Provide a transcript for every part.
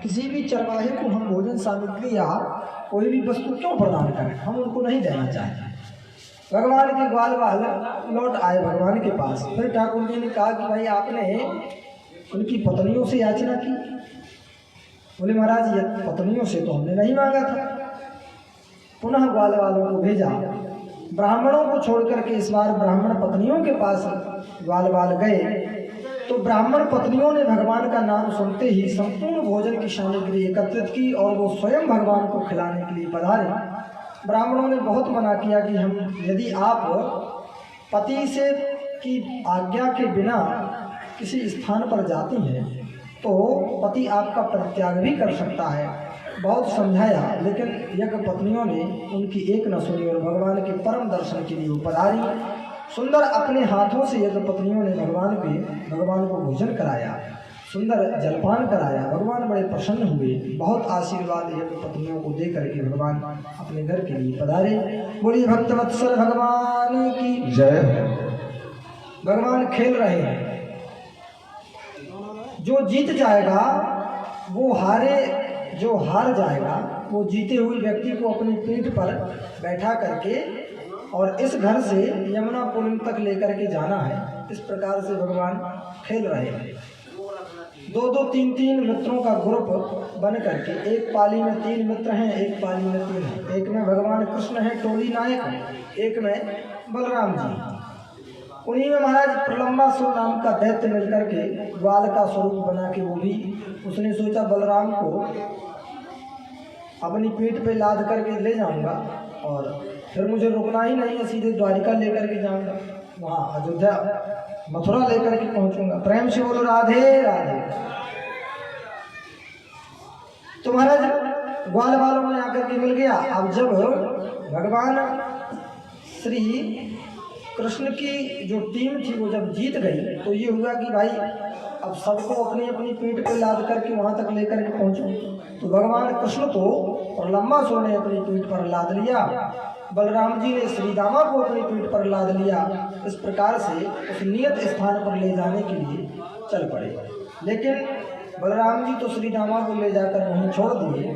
किसी भी चरवाहे को हम भोजन सामग्री या कोई भी वस्तु क्यों प्रदान करें, हम उनको नहीं देना चाहते। भगवान के ग्वाल वाल लौट आए भगवान के पास। फिर ठाकुर जी ने कहा कि भाई आपने उनकी पत्नियों से याचना की। बोले महाराज ये पत्नियों से तो हमने नहीं मांगा था। पुनः ग्वाल वालों को भेजा, ब्राह्मणों को छोड़ करके इस बार ब्राह्मण पत्नियों के पास ग्वाल वाल गए। तो ब्राह्मण पत्नियों ने भगवान का नाम सुनते ही संपूर्ण भोजन की सामग्री एकत्रित की और वो स्वयं भगवान को खिलाने के लिए पधारे। ब्राह्मणों ने बहुत मना किया कि हम यदि आप पति से की आज्ञा के बिना किसी स्थान पर जाती हैं तो पति आपका परित्याग भी कर सकता है। बहुत समझाया, लेकिन यज्ञ पत्नियों ने उनकी एक न सुनी और भगवान के परम दर्शन के लिए वो पधारी। सुंदर अपने हाथों से यज्ञ पत्नियों ने भगवान को भोजन कराया, सुंदर जलपान कराया। भगवान बड़े प्रसन्न हुए, बहुत आशीर्वाद यज्ञ पत्नियों को दे करके भगवान अपने घर के लिए पधारे। बोलिए भक्तवत्सल भगवान की जय। भगवान खेल रहे हैं, जो जीत जाएगा वो हारे, जो हार जाएगा वो जीते हुए व्यक्ति को अपनी पीठ पर बैठा करके और इस घर से यमुना पुल तक लेकर के जाना है। इस प्रकार से भगवान खेल रहे हैं। दो दो तीन तीन मित्रों का ग्रुप बन करके, एक पाली में 3 मित्र हैं, एक पाली में 3 हैं। एक में भगवान कृष्ण है टोली नायक, एक में बलराम जी। उन्हीं में महाराज प्रलंबासुर नाम का दैत्य मिल करके ग्वाल का स्वरूप बना के वो भी उसने सोचा बलराम को अपनी पीठ पे लाद करके ले जाऊंगा और फिर मुझे रुकना ही नहीं है, सीधे द्वारिका लेकर के जाऊंगा, वहाँ अयोध्या मथुरा लेकर के पहुंचूंगा। प्रेम से बोलो राधे राधे। तो महाराज ग्वाल वालों में आकर के मिल गया। अब जब भगवान श्री कृष्ण की जो टीम थी वो जब जीत गई तो ये हुआ कि भाई अब सबको अपनी अपनी पीठ पे लाद करके वहां तक लेकर के पहुंचो। तो भगवान कृष्ण को प्रलंबासुर ने अपनी पीठ पर लाद लिया, बलराम जी ने श्रीदामा को अपनी पीठ पर लाद लिया। इस प्रकार से उस नियत स्थान पर ले जाने के लिए चल पड़े। लेकिन बलराम जी तो श्रीदामा को ले जाकर वहीं छोड़ दिए।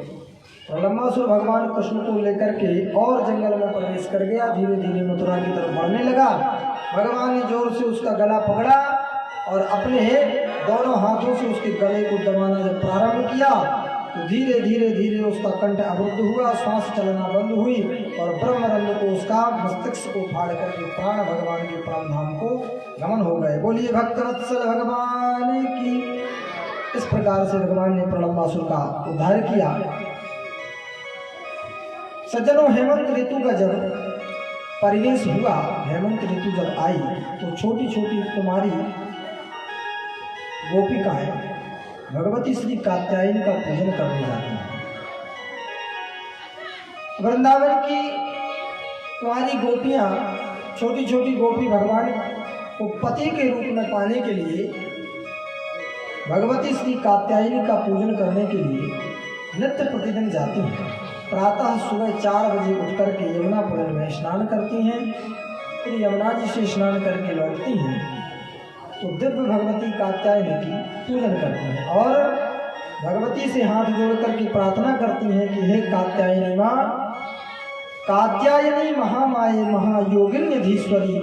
प्रलंबासुर भगवान कृष्ण को लेकर के और जंगल में प्रवेश कर गया, धीरे धीरे मथुरा की तरफ बढ़ने लगा। भगवान ने जोर से उसका गला पकड़ा और अपने दोनों हाथों से उसके गले को दबाना जब प्रारंभ किया तो धीरे धीरे धीरे उसका कंठ अवरुद्ध हुआ, श्वास चलना बंद हुई और ब्रह्मरंध्र को उसका मस्तिष्क को फाड़ करके प्राण भगवान के परम धाम को गमन हो गए। बोलिए भक्तवत्सल भगवान की। इस प्रकार से भगवान ने प्रलंबासुर का उद्धार किया। सज्जनों, हेमंत ऋतु का जब परिवेश हुआ, हेमंत ऋतु जब आई तो छोटी छोटी कुमारी गोपिकाएं भगवती श्री कात्यायनी का पूजन करने जाती हैं। वृंदावन की कुमारी गोपियां, छोटी छोटी गोपी भगवान को पति के रूप में पाने के लिए भगवती श्री कात्यायनी का पूजन करने के लिए नित्य प्रतिदिन जाती हैं। प्रातः सुबह 4 बजे उठ करके यमुना पुल में स्नान करती हैं, फिर यमुना जी से स्नान करके लौटती हैं तो दिव्य भगवती कात्यायनी की पूजन करती हैं और भगवती से हाथ जोड़ करके प्रार्थना करती हैं कि हे कात्यायनी माँ, कात्यायनी महामाये महायोगिन्यधीश्वरी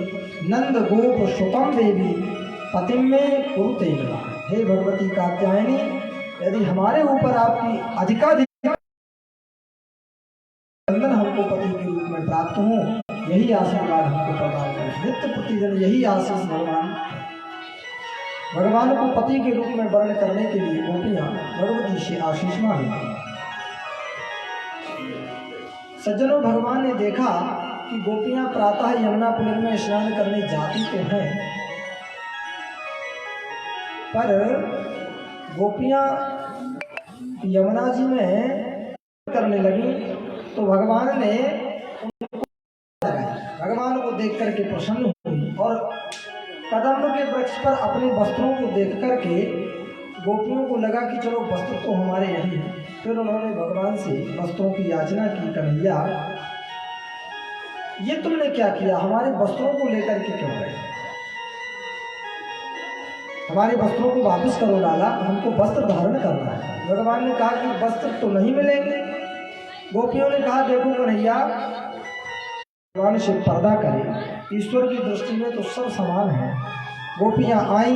नंद गोप सुतम देवी पतिम में कुरुते नमः। हे भगवती कात्यायनी, यदि हमारे ऊपर आपकी अधिकाधिक बंधन हमको पति के रूप में प्राप्त हो, यही आशीर्वाद हमको प्रदान करें। नित्य प्रतिदिन यही आशीष भगवान को पति के रूप में वर्ण करने के लिए गोपियां भगवती से आशीष मांगती हैं। सज्जनों, भगवान ने देखा कि गोपियां प्रातः यमुना पुल में स्नान करने जाती तो हैं, पर गोपियां यमुना जी में करने लगी तो भगवान ने भगवान को देख करके प्रसन्न हुई और कदम्ब के वृक्ष पर अपने वस्त्रों को देख करके गोपियों को लगा कि चलो वस्त्र तो हमारे यही हैं। फिर उन्होंने भगवान से वस्त्रों की याचना की, कन्हैया ये तुमने क्या किया, हमारे वस्त्रों को लेकर के क्यों गए, हमारे वस्त्रों को वापस करो लाला, हमको वस्त्र धारण करना है। भगवान ने कहा कि वस्त्र तो नहीं मिलेंगे। गोपियों ने कहा देखो कन्हैया, भगवान से पर्दा करे, ईश्वर की दृष्टि में तो सब समान है। गोपियां आई,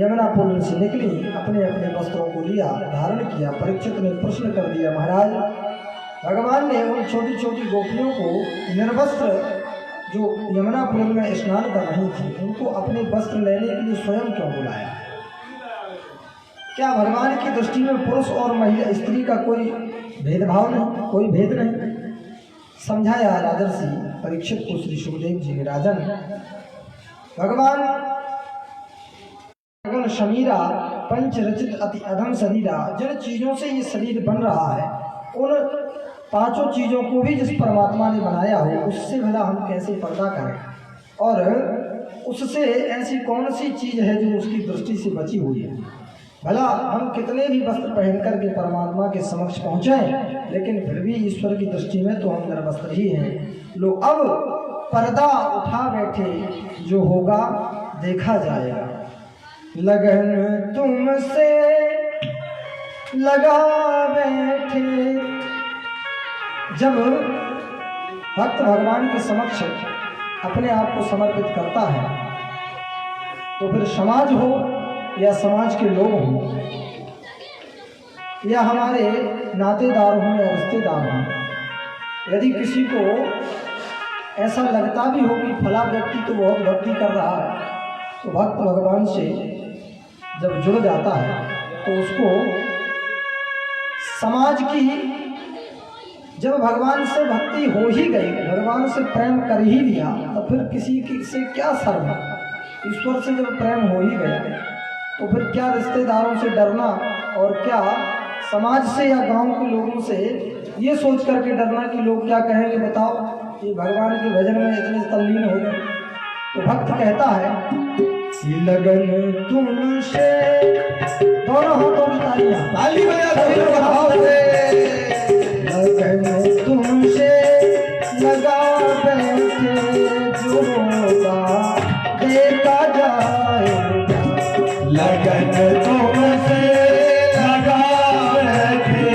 यमुना पुल से निकली, अपने अपने वस्त्रों को लिया, धारण किया। परीक्षित ने प्रश्न कर दिया, महाराज भगवान ने उन छोटी छोटी गोपियों को निर्वस्त्र जो यमुना पुल में स्नान कर रही थी, उनको अपने वस्त्र लेने के लिए स्वयं क्यों बुलाया? क्या भगवान की दृष्टि में पुरुष और महिला स्त्री का कोई भेदभाव नहीं, कोई भेद नहीं? समझाया राजर्षि परीक्षित को श्री सुखदेव जी ने, राजन भगवान शमीरा पंच रचित अति अधम शरीरा, जिन चीजों से ये शरीर बन रहा है, उन पांचों चीजों को भी जिस परमात्मा ने बनाया हो, उससे भला हम कैसे पर्दा करें? और उससे ऐसी कौन सी चीज है जो उसकी दृष्टि से बची हुई है? भला हम कितने भी वस्त्र पहन कर के परमात्मा के समक्ष पहुँचे, लेकिन फिर भी ईश्वर की दृष्टि में तो हम निर्वस्त्र ही हैं। लोग अब पर्दा उठा बैठे, जो होगा देखा जाएगा। लगन तुमसे लगा बैठे, जब भक्त भगवान के समक्ष अपने आप को समर्पित करता है, तो फिर समाज हो या समाज के लोग हों, या हमारे नातेदार हों या रिश्तेदार हों, यदि किसी को ऐसा लगता भी हो कि फला व्यक्ति तो बहुत भक्ति कर रहा है, तो भक्त भगवान से जब जुड़ जाता है तो उसको समाज की, जब भगवान से भक्ति हो ही गई, भगवान से प्रेम कर ही लिया, तो फिर किसी की से क्या शर्म? ईश्वर से जब प्रेम हो ही गया, तो फिर क्या रिश्तेदारों से डरना, और क्या समाज से या गांव के लोगों से ये सोच करके डरना कि लोग क्या कहेंगे? बताओ, ये भगवान के भजन में इतने तल्लीन हो गए। तो भक्त कहता है, लगन तुमसे, दोनों हाथों की तालियां, ताली बजा सभी लोग भाव से, लगन तुमसे लगा बैठे, जो होगा देखा जाएगा। लगन तुमसे लगा बैठे,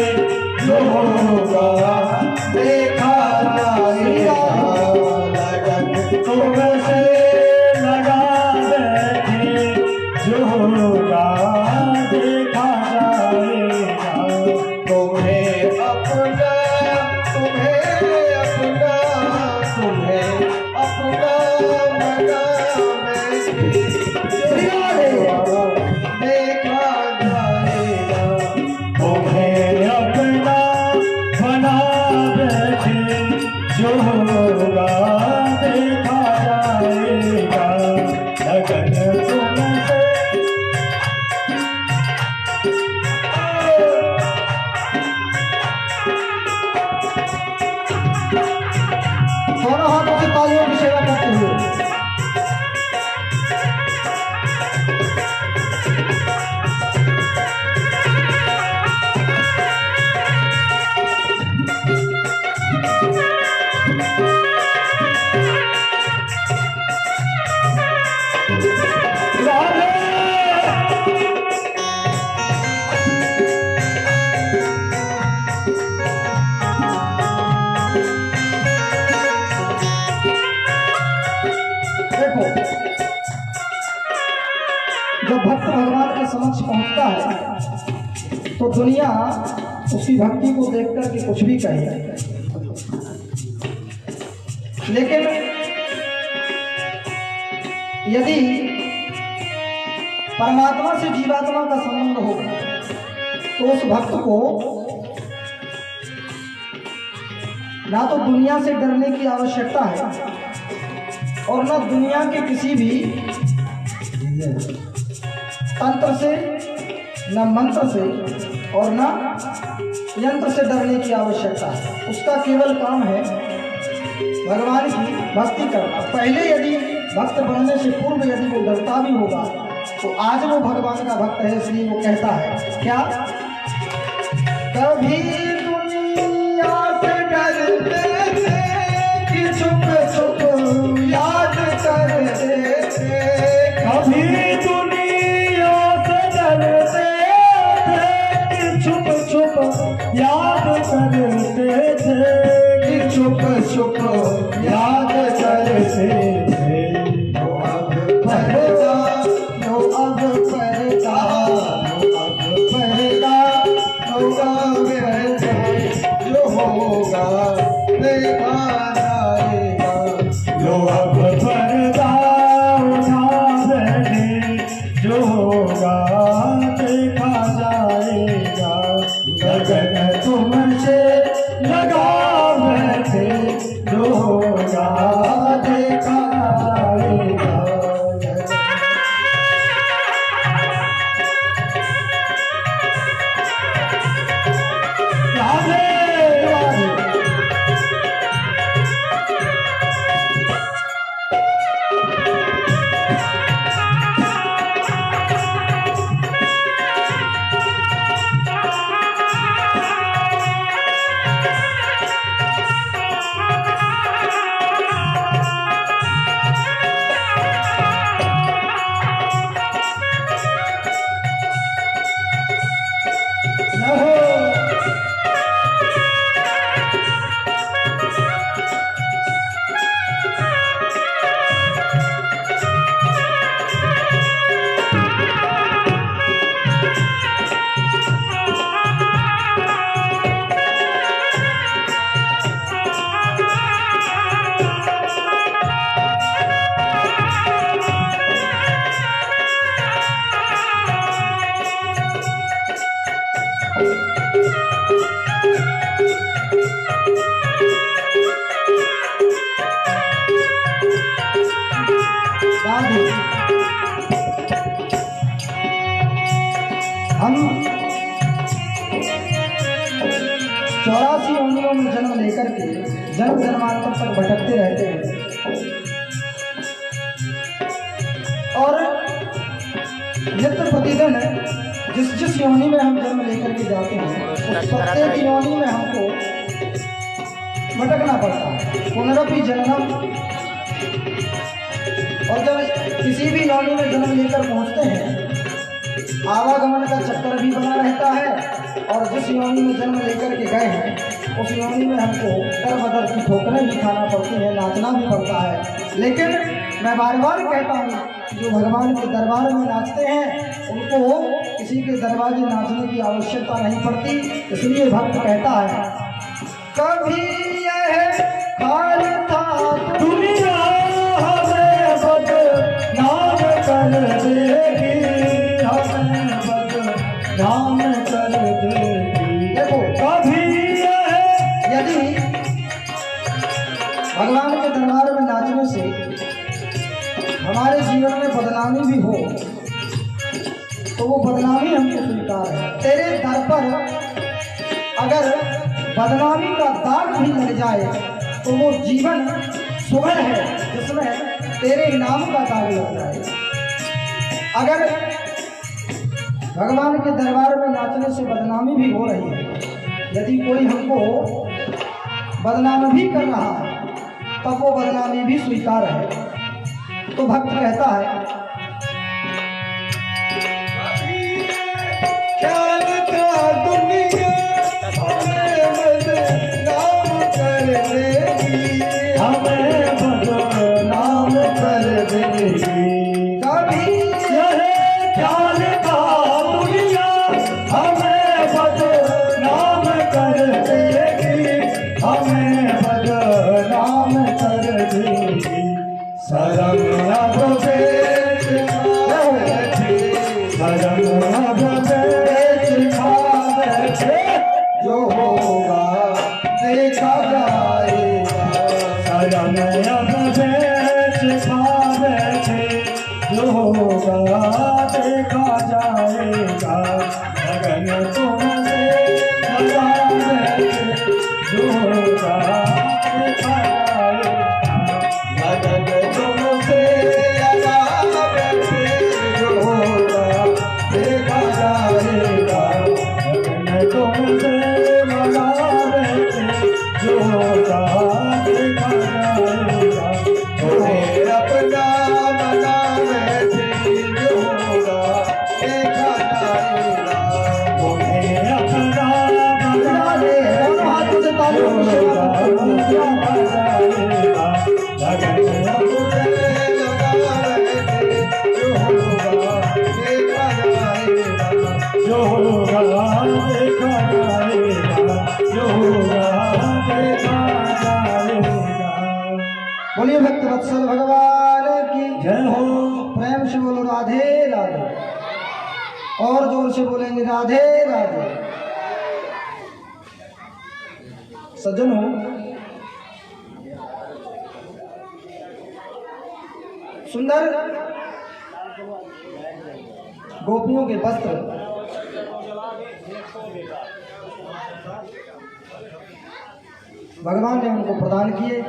जो होगा देखा जाएगा। लगन तुमसे लगा बैठे, जो होगा देखा जाएगा। तुम्हें अपना, तुम्हें अपना, तुम्हें अपना लगा बैठे, देखा जाएगा। तुम्हें अपना बना बैठे, जो होगा देखा जाएगा। लगन तुमसे, दोनों हाथों की तालियों की सेवा करते हुए जब भक्त भगवान के समक्ष पहुंचता है तो दुनिया उसकी भक्ति को देख कर के कुछ भी कहे, लेकिन यदि परमात्मा से जीवात्मा का संबंध हो तो उस भक्त को ना तो दुनिया से डरने की आवश्यकता है और ना दुनिया के किसी भी तंत्र से, न मंत्र से और न यंत्र से डरने की आवश्यकता है। उसका केवल काम है भगवान की भक्ति करना। पहले यदि भक्त बनने से पूर्व यदि वो डरता भी होगा तो आज वो भगवान का भक्त है, इसलिए वो कहता है क्या, कभी दुनिया से डरते थे कि छुप छुप याद करते थे, कभी दुनिया से डरते थे कि तुझको याद करते थे। लो अब पर्दा, लो अब पर्दा, लो अब पर्दा, लो अब पर्दा, जो होगा देखा जाएगा। लो अब पर्दा उठा बैठे, जो होगा देखा जाएगा। लगन तुमसे लगा बैठे, जो होगा देखा जाएगा। राधे राधे। हम 84 योनियों में जन्म लेकर के जन्म जन्मांतर तक भटकते रहते हैं और नित्य प्रतिदिन जिस योनि में हम जन्म लेकर के जाते हैं उस प्रत्येक योनि में हमको भटकना पड़ता है। पुनरपि जननम। और जब किसी भी योनि में जन्म लेकर पहुंचते हैं आवागमन का चक्कर भी बना रहता है और जिस योनि में जन्म लेकर के गए हैं उस योनि में हमको दर बदर की ठोकरें भी खाना पड़ती है, नाचना भी पड़ता है। लेकिन मैं बार बार कहता हूँ जो भगवान के दरबार में नाचते हैं उनको किसी के दरबार में नाचने की आवश्यकता नहीं पड़ती। इसलिए भक्त कहता है कभी यह हाल था दुनिया हमें बदनाम कर देगी, हमें बदनाम कर देगी। देखो कभी यदि भगवान के दरबार में नाचने से हमारे जीवन में बदनामी भी हो तो वो बदनामी हमको स्वीकार है। तेरे दर पर अगर बदनामी का दाग भी लग जाए तो वो जीवन सुगढ़ है जिसमें तेरे नाम का दाग लग जाए। अगर भगवान के दरबार में नाचने से बदनामी भी हो रही है, यदि कोई हमको बदनाम भी कर रहा है तब वो बदनामी भी स्वीकार है। तो भक्त कहता है हमें बदनाम कर देगी, कभी यह ख्याल था दुनिया हमें बदनाम कर देगी, हमें बदनाम कर देगी। शरम अब बेच खा बैठे, शरम अब बेच खा बैठे, जो होगा देखा जाएगा। शरम अब बेच खा बैठे, जो होगा देखा जाएगा। लगन तुमसे लगा बैठे, जो होगा देखा जाएगा। लगन तुमसे लगा बैठे, जो होगा देखा जाएगा। लगन तुमसे लगा बैठे, जो होगा देखा जाएगा। तुम्हें अपना बना बैठे, जो होगा देखा जाएगा। तुम्हें अपना बना ले, हाथ से ताली वत्सल भगवान की जय हो। प्रेम से बोलो राधे राधे, और जोर से बोलेंगे राधे राधे। सज्जनों, सुंदर गोपियों के वस्त्र भगवान ने उनको प्रदान किए।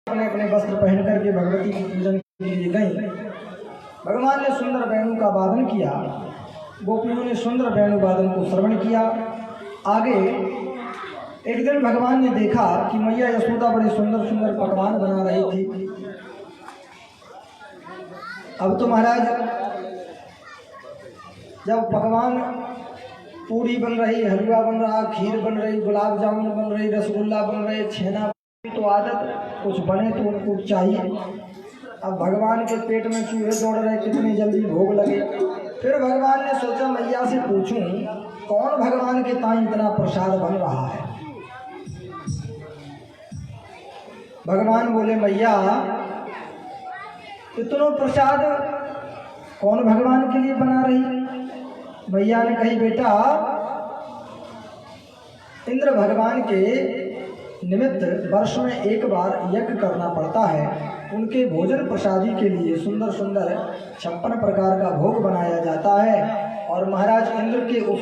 अपने अपने वस्त्र पहन करके भगवती की पूजन के लिए गई। भगवान ने सुंदर वेणु का वादन किया, गोपियों ने सुंदर वेणु वादन को श्रवण किया। आगे एक दिन भगवान ने देखा कि मैया यशोदा बड़े सुंदर सुंदर पकवान बना रही थी। अब तो महाराज जब पकवान पूरी बन रही, हलवा बन रहा, खीर बन रही, गुलाब जामुन बन रही, रसगुल्ला बन रहे, छेना, तो आदत कुछ बने तो उनको चाहिए। अब भगवान के पेट में चूहे दौड़ रहे, कितनी जल्दी भोग लगे। फिर भगवान ने सोचा मैया से पूछूं कौन भगवान के ताई इतना प्रसाद बन रहा है। भगवान बोले मैया इतना प्रसाद कौन भगवान के लिए बना रही। मैया ने कही बेटा इंद्र भगवान के निमित्त वर्ष में एक बार यज्ञ करना पड़ता है। उनके भोजन प्रसादी के लिए सुंदर सुंदर 56 प्रकार का भोग बनाया जाता है और महाराज इंद्र के उस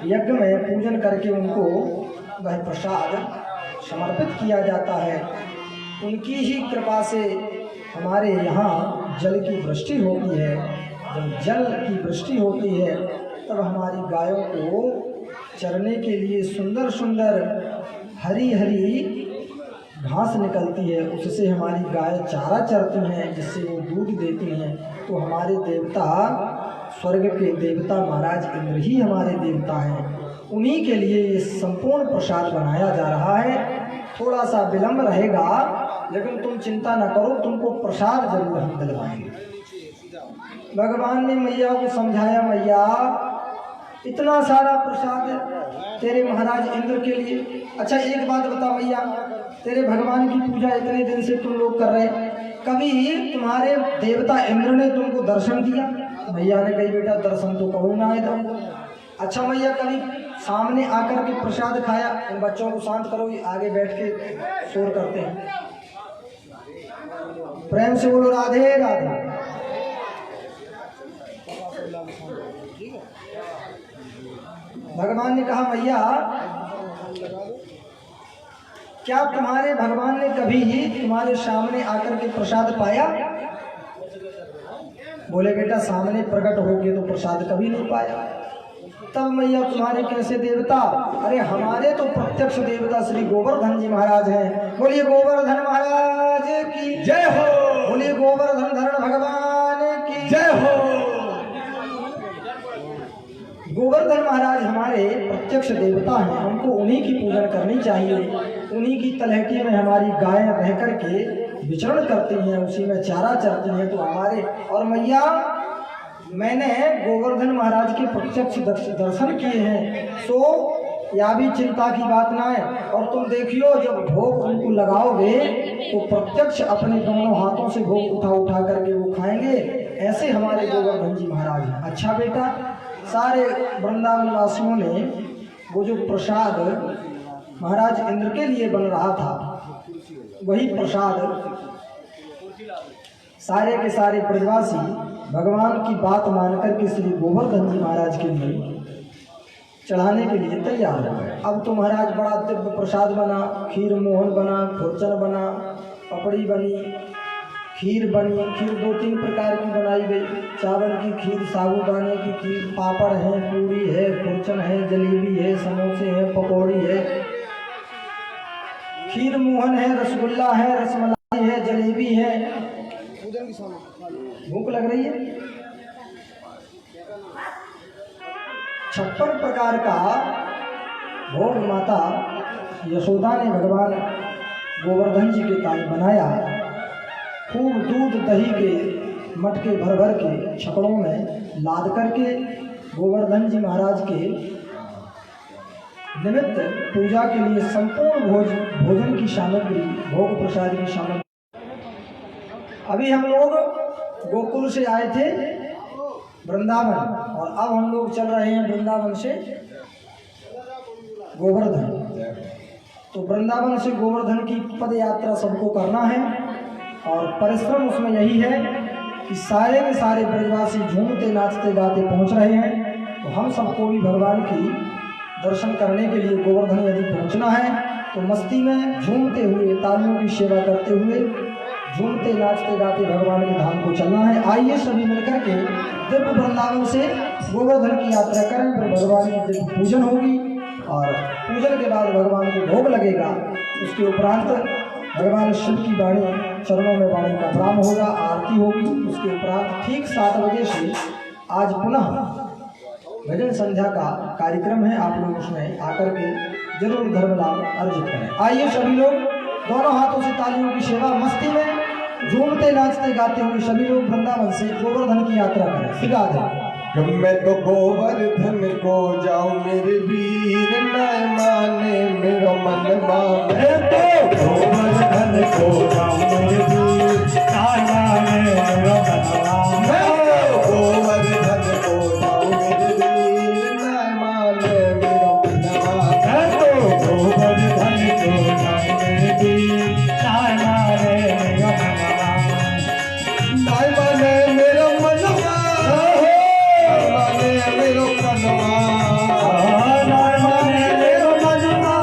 यज्ञ में पूजन करके उनको वह प्रसाद समर्पित किया जाता है। उनकी ही कृपा से हमारे यहाँ जल की वृष्टि होती है। जब जल की वृष्टि होती है तब हमारी गायों को चरने के लिए सुंदर सुंदर हरी हरी घास निकलती है। उससे हमारी गाय चारा चरती हैं, जिससे वो दूध देती हैं। तो हमारे देवता, स्वर्ग के देवता महाराज इंद्र ही हमारे देवता हैं। उन्हीं के लिए ये संपूर्ण प्रसाद बनाया जा रहा है। थोड़ा सा विलंब रहेगा, लेकिन तुम चिंता न करो, तुमको प्रसाद जरूर हम दिलवाएंगे। भगवान ने मैया को समझाया, मैया इतना सारा प्रसाद तेरे महाराज इंद्र के लिए। अच्छा एक बात बता मैया, तेरे भगवान की पूजा इतने दिन से तुम लोग कर रहे, कभी तुम्हारे देवता इंद्र ने तुमको दर्शन दिया। मैया ने कही बेटा दर्शन तो कभी ना आए था। अच्छा मैया कभी सामने आकर के प्रसाद खाया। इन बच्चों को शांत करो, ये आगे बैठ के शोर करते हैं। प्रेम से बोलो राधे राधे। भगवान ने कहा मैया क्या तुम्हारे भगवान ने कभी तुम्हारे सामने आकर के प्रसाद पाया। बोले बेटा सामने प्रकट होके तो प्रसाद कभी नहीं पाया। तब मैया तुम्हारे कैसे देवता। अरे हमारे तो प्रत्यक्ष देवता श्री गोवर्धन जी महाराज हैं। बोलिए गोवर्धन महाराज की जय हो। बोलिए गोवर्धन धरण भगवान की जय हो। गोवर्धन महाराज हमारे प्रत्यक्ष देवता हैं, हमको उन्हीं की पूजन करनी चाहिए। उन्हीं की तलहटी में हमारी गायें रह करके विचरण करती हैं, उसी में चारा चरती हैं। तो हमारे और मैया मैंने गोवर्धन महाराज के प्रत्यक्ष दर्शन किए हैं, तो या भी चिंता की बात ना है। और तुम देखियो जब भोग उनको लगाओगे तो प्रत्यक्ष अपने दोनों हाथों से भोग उठा उठा करके वो खाएंगे। ऐसे हमारे गोवर्धन जी महाराज हैं। अच्छा बेटा, सारे वृंदावन वासियों ने वो जो प्रसाद महाराज इंद्र के लिए बन रहा था, वही प्रसाद सारे के सारे ब्रजवासी भगवान की बात मानकर के श्री गोवर्धन जी महाराज के लिए चढ़ाने के लिए तैयार हो गए। अब तो महाराज बड़ा दिव्य प्रसाद बना, खीर मोहन बना, खुरचन बना, पपड़ी बनी, खीर बनी। खीर 2-3 प्रकार की बनाई गई, चावल की खीर, साबूदाने की खीर, पापड़ है, पूरी है, खुरचन है, जलेबी है, समोसे हैं, पकौड़ी है, खीर मोहन है, रसगुल्ला है, रसमलाई है, जलेबी है। भूख लग रही है। 56 प्रकार का भोग माता यशोदा ने भगवान गोवर्धन जी के ताई बनाया। खूब दूध दही के मटके भर भर के छकड़ों में लाद करके गोवर्धन जी महाराज के निमित्त पूजा के लिए संपूर्ण भोजन की सामग्री, भोग प्रसाद की सामग्री अभी हम लोग गोकुल से आए थे वृंदावन और अब हम लोग चल रहे हैं वृंदावन से गोवर्धन। तो वृंदावन से गोवर्धन की पद यात्रा सबको करना है और परिश्रम उसमें यही है कि सारे के सारे ब्रजवासी झूमते नाचते गाते पहुंच रहे हैं। तो हम सबको भी भगवान की दर्शन करने के लिए गोवर्धन यदि पहुंचना है तो मस्ती में झूमते हुए तालियों की सेवा करते हुए झूमते नाचते गाते भगवान के धाम को चलना है। आइए सभी मिलकर के दिव्य वृंदावन से गोवर्धन की यात्रा करें। फिर भगवान की दिव्य पूजन होगी और पूजन के बाद भगवान को भोग लगेगा। उसके उपरांत भगवान शिव की वाणी चरणों में वाणी का प्रणाम होगा, आरती होगी। उसके उपरांत ठीक 7 बजे से आज पुनः भजन संध्या का कार्यक्रम है। आप लोग उसमें आकर के जरूर धर्म लाभ अर्जित करें। आइए सभी लोग दोनों हाथों से तालियों की सेवा मस्ती में झूमते नाचते गाते हुए सभी लोग वृंदावन से गोवर्धन की यात्रा करें। सिगा दे मैं तो गोवर्धन को जाऊं मेरे वीर न माने मेरो मन माने। तो गोवर्धन को जाऊं मेरे वीर न माने मेरो मन माने। गोवर्धन को जाऊं मेरे वीर न माने मेरो मन माने। तो गोवर्धन को जाऊं मेरे वीर न माने मेरो मन माने मेरो मन मेरो कनवा माने मेरो मनवा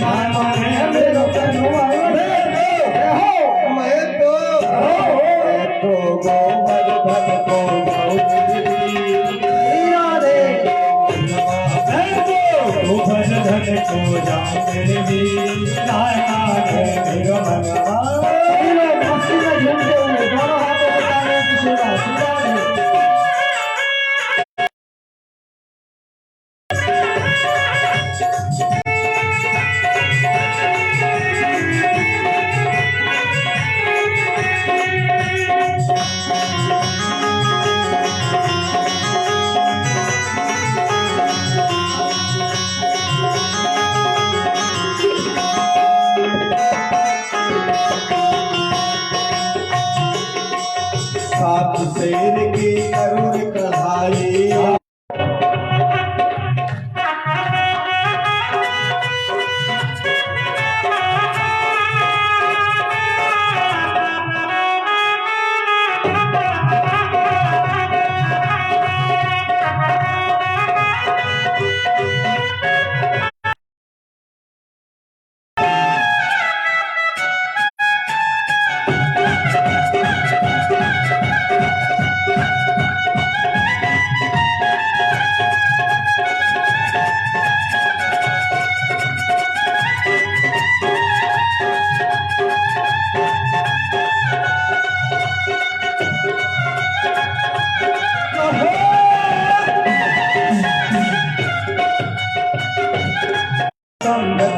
माने मेरो कनवा। मैं तो गोवर्धन को गोवर्धन को जाऊं मेरे वीर माने मेरो मनवा। मस्ती में झूमते हुए दोनों हाथों से तालियों की सेवा। सिगा दे सात शेर की करुण कढ़ाई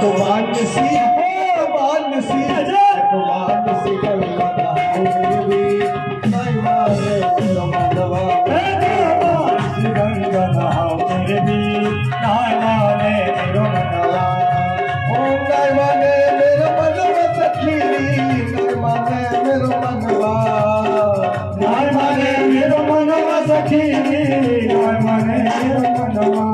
तो मानसी हो मानसी तो मानसी कलकत्ता हो मेरे वीर नहीं माने मेरो मनवा। मानसी गंगा हो मेरे वीर नहीं माने मेरो मनवा। ओ नहीं माने मेरो मनवा सखी नहीं माने मेरो मनवा। नहीं माने मेरो मनवा सखी नहीं माने मेरो मनवा।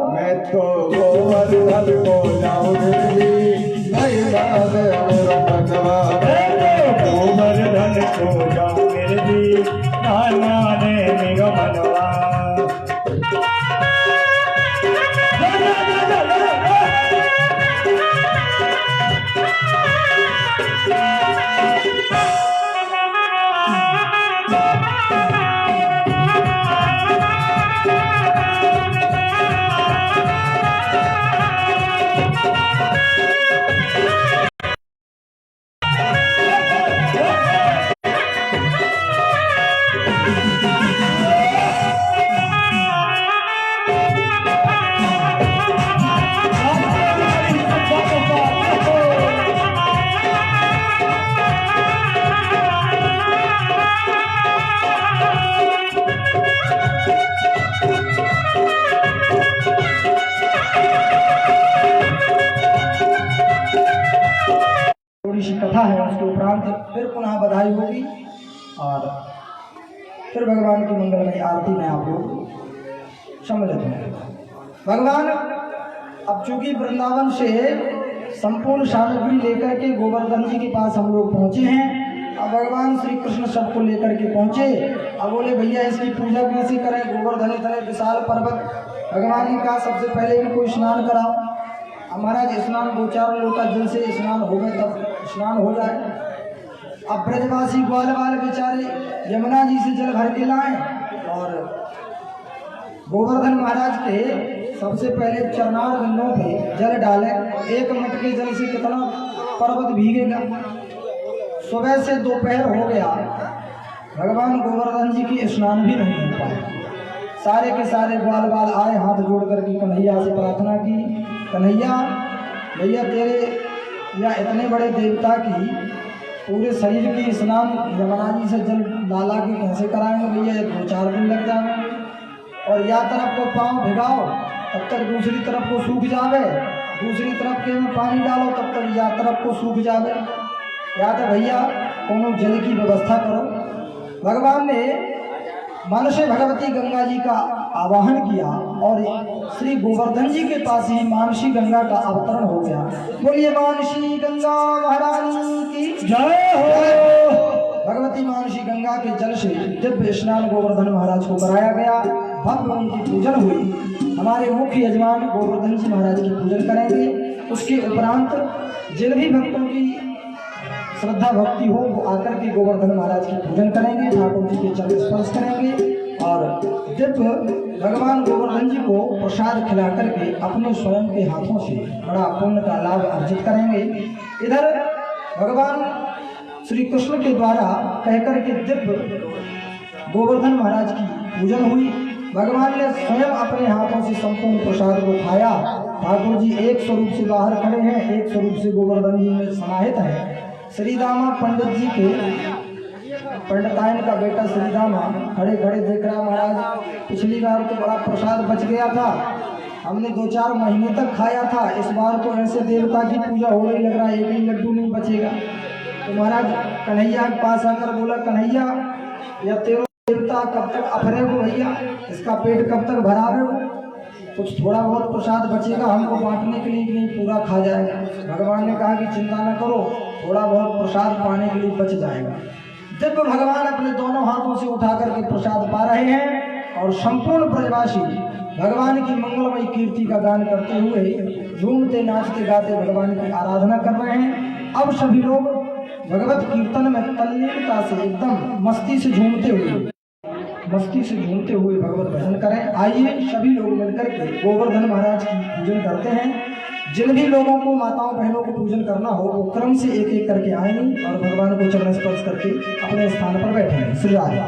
मैं तो गोवर्धन को जाऊं मेरी नहीं माने मेरो मनवा। गोवर्धन को जाऊं मेरी नहीं माने मेरो मनवा। फिर पुनः बधाई होगी और फिर भगवान की मंगलमय आरती में आप लोग सम्मिलित होंगे। भगवान अब चूंकि वृंदावन से संपूर्ण सामग्री लेकर के गोवर्धन जी के पास हम लोग पहुंचे हैं। अब भगवान श्री कृष्ण सबको लेकर के पहुंचे। अब बोले भैया इसकी पूजा कैसे करें, गोवर्धन इतने विशाल पर्वत। भगवान ने कहा सबसे पहले इनको स्नान कराओ। अब महाराज स्नान 2-4 लोटा जल से स्नान हो गए तब स्नान हो जाए। अब ब्रजवासी ग्वाल वाले बेचारे यमुना जी से जल भर के लाए और गोवर्धन महाराज के सबसे पहले चरणार बिंदों पे जल डाले। 1 मटके जल से कितना पर्वत भीगेगा। सुबह से दोपहर हो गया, भगवान गोवर्धन जी की स्नान भी नहीं हो पाए। सारे के सारे ग्वाल बाल आए, हाथ जोड़ करके कन्हैया से प्रार्थना की, कन्हैया भैया तेरे या इतने बड़े देवता की पूरे शरीर की स्नान यमुना जी से जल डाला के कैसे कराएंगे भैया, 2-4 दिन लग जाएंगे। और या तरफ को पाँव भिगाओ तब तक दूसरी तरफ को सूख जावे, दूसरी तरफ के में पानी डालो तब तक या तरफ को सूख जावे। या तो भैया कोनो जल की व्यवस्था करो। भगवान ने मन से भगवती गंगा जी का आवाहन किया और श्री गोवर्धन जी के पास ही मानसी गंगा का अवतरण हो गया। बोलिए मानसी गंगा महारानी की जय हो। भगवती मानसी गंगा के जल से दिव्य स्नान गोवर्धन महाराज को कराया गया। भव्य उनकी पूजन हुई। हमारे मुख्य यजमान गोवर्धन जी महाराज की पूजन करेंगे। उसके उपरांत जिन भी भक्तों की श्रद्धा भक्ति हो वो आकर के गोवर्धन महाराज की पूजन करेंगे, ठाकुर जी के चरण स्पर्श करेंगे और दिव्य भगवान गोवर्धन जी को प्रसाद खिला करके अपने स्वयं के हाथों से बड़ा पुण्य का लाभ अर्जित करेंगे। इधर भगवान श्री कृष्ण के द्वारा कहकर के दिव्य गोवर्धन महाराज की पूजन हुई। भगवान ने स्वयं अपने हाथों से संपूर्ण प्रसाद को खाया। ठाकुर जी एक स्वरूप से बाहर खड़े हैं, एक स्वरूप से गोवर्धन जी में समाहित है। श्रीदामा पंडित जी के पंडितायन का बेटा श्रीदामा खड़े खड़े देख रहा महाराज पिछली बार तो बड़ा प्रसाद बच गया था, हमने 2-4 महीने तक खाया था, इस बार तो ऐसे देवता की पूजा हो रही लग रहा है एक ही लड्डू नहीं बचेगा। तो महाराज कन्हैया के पास आकर बोला कन्हैया या तेरो देवता कब तक अफरे हो भैया, इसका पेट कब तक भरावे हो, कुछ थोड़ा बहुत प्रसाद बचेगा हमको बांटने के लिए नहीं पूरा खा जाएगा। भगवान ने कहा कि चिंता न करो, थोड़ा बहुत प्रसाद पाने के लिए बच जाएगा। जब भगवान अपने दोनों हाथों से उठा करके प्रसाद पा रहे हैं और संपूर्ण ब्रजवासी भगवान की मंगलमय कीर्ति का गान करते हुए झूमते नाचते गाते भगवान की आराधना कर रहे हैं। अब सभी लोग भगवत कीर्तन में तल्लीनता से एकदम मस्ती से झूमते हुए भगवत भजन करें। आइए सभी लोग मिलकर के गोवर्धन महाराज की पूजन करते हैं। जिन भी लोगों को माताओं बहनों को पूजन करना हो वो क्रम से एक एक करके आएंगे और भगवान को चरण स्पर्श करके अपने स्थान पर बैठेंगे। श्री राधे।